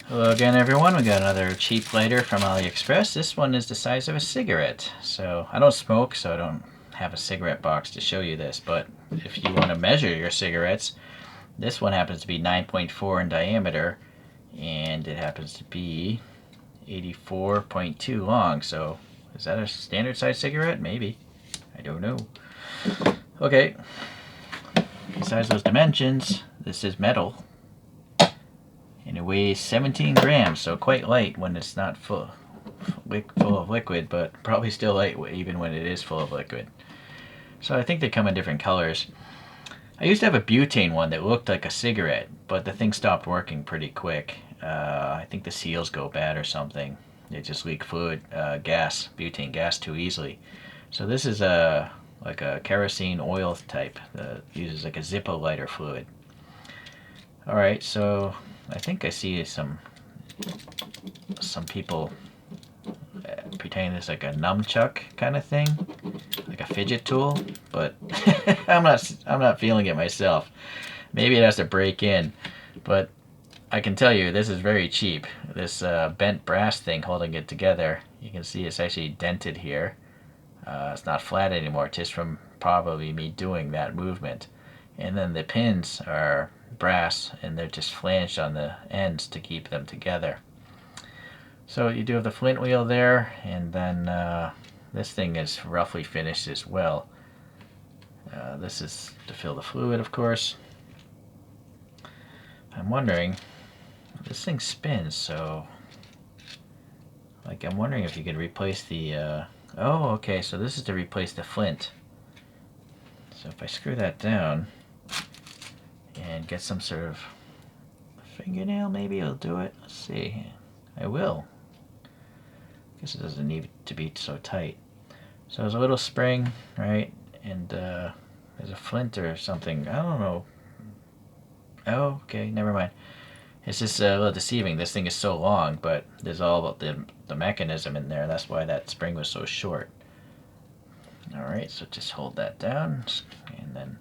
Hello again, everyone. We got another cheap lighter from AliExpress. This one is the size of a cigarette. So I don't smoke, so I don't have a cigarette box to show you this. But if you want to measure your cigarettes, this one happens to be 9.4 in diameter, and it happens to be 84.2 long. So is that a standard size cigarette? Maybe. I don't know. Okay. Besides those dimensions, this is metal. And it weighs 17 grams, so quite light when it's not full of liquid, but probably still light even when it is full of liquid. So I think they come in different colors. I used to have a butane one that looked like a cigarette, but the thing stopped working pretty quick. I think the seals go bad or something. They just leak fluid, gas, butane gas too easily. So this is like a kerosene oil type that uses like a Zippo lighter fluid. Alright, so I think I see some people pretending it's like a nunchuck kind of thing, like a fidget tool, but I'm not feeling it myself. Maybe it has to break in, but I can tell you this is very cheap. This bent brass thing holding it together, you can see it's actually dented here. It's not flat anymore, just from probably me doing that movement. And then the pins are brass and they're just flanged on the ends to keep them together. So you do have the flint wheel there, and then this thing is roughly finished as well. This is to fill the fluid, of course. I'm wondering, this thing spins, so like I'm wondering if you could replace the oh, okay, so this is to replace the flint. So if I screw that down and get some sort of fingernail, maybe it'll do it. Let's see. I will. Guess it doesn't need to be so tight. So there's a little spring, right? And there's a flint or something. I don't know. Oh, okay, never mind. It's just a little deceiving. This thing is so long, but there's all about the mechanism in there. That's why that spring was so short. Alright, so just hold that down and then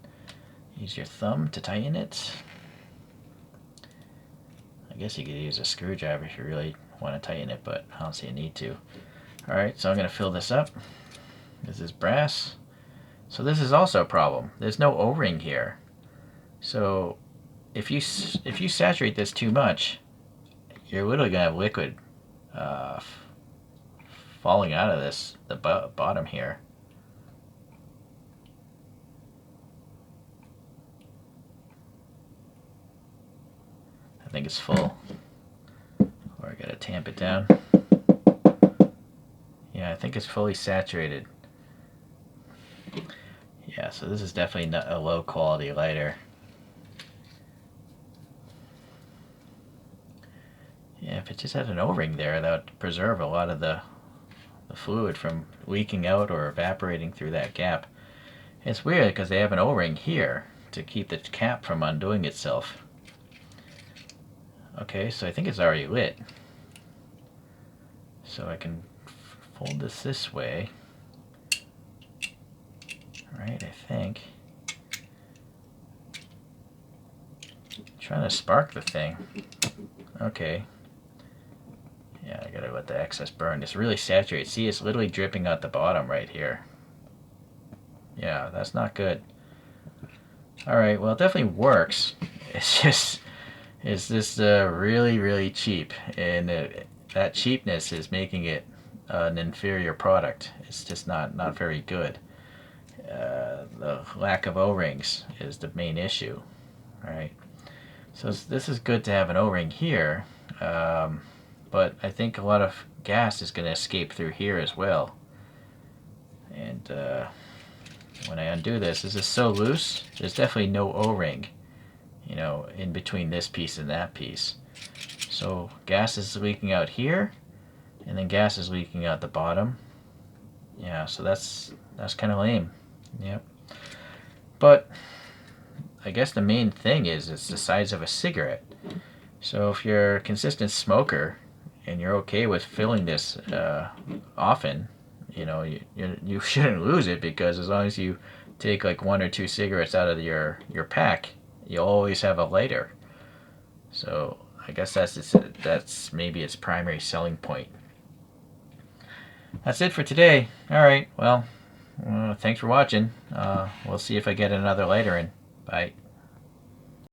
use your thumb to tighten it. I guess you could use a screwdriver if you really want to tighten it, but I don't see a need to. Alright, so I'm going to fill this up. This is brass. So this is also a problem. There's no O-ring here. So if you saturate this too much, you're literally going to have liquid falling out of this, the bottom here. I think it's full. Or I gotta tamp it down. Yeah, I think it's fully saturated. Yeah, so this is definitely not a low quality lighter. Yeah, if it just had an O-ring there, that would preserve a lot of the fluid from leaking out or evaporating through that gap. It's weird because they have an O-ring here to keep the cap from undoing itself. Okay, so I think it's already lit. So I can fold this way. Right, I think. I'm trying to spark the thing. Okay. Yeah, I gotta let the excess burn. It's really saturated. See, it's literally dripping out the bottom right here. Yeah, that's not good. Alright, well, it definitely works. It's just, it's just really, really cheap. And that cheapness is making it an inferior product. It's just not very good. The lack of O-rings is the main issue. Alright. So this is good to have an O-ring here. But I think a lot of gas is going to escape through here as well. And when I undo this is so loose, there's definitely no O-ring, you know, in between this piece and that piece. So gas is leaking out here, and then gas is leaking out the bottom. Yeah, so that's kind of lame. Yep. But I guess the main thing is it's the size of a cigarette. So if you're a consistent smoker and you're okay with filling this often, you know, you shouldn't lose it, because as long as you take like 1 or 2 cigarettes out of your pack, you'll always have a lighter. So I guess that's maybe its primary selling point. That's it for today. All right. Well, thanks for watching. We'll see if I get another lighter in. Bye.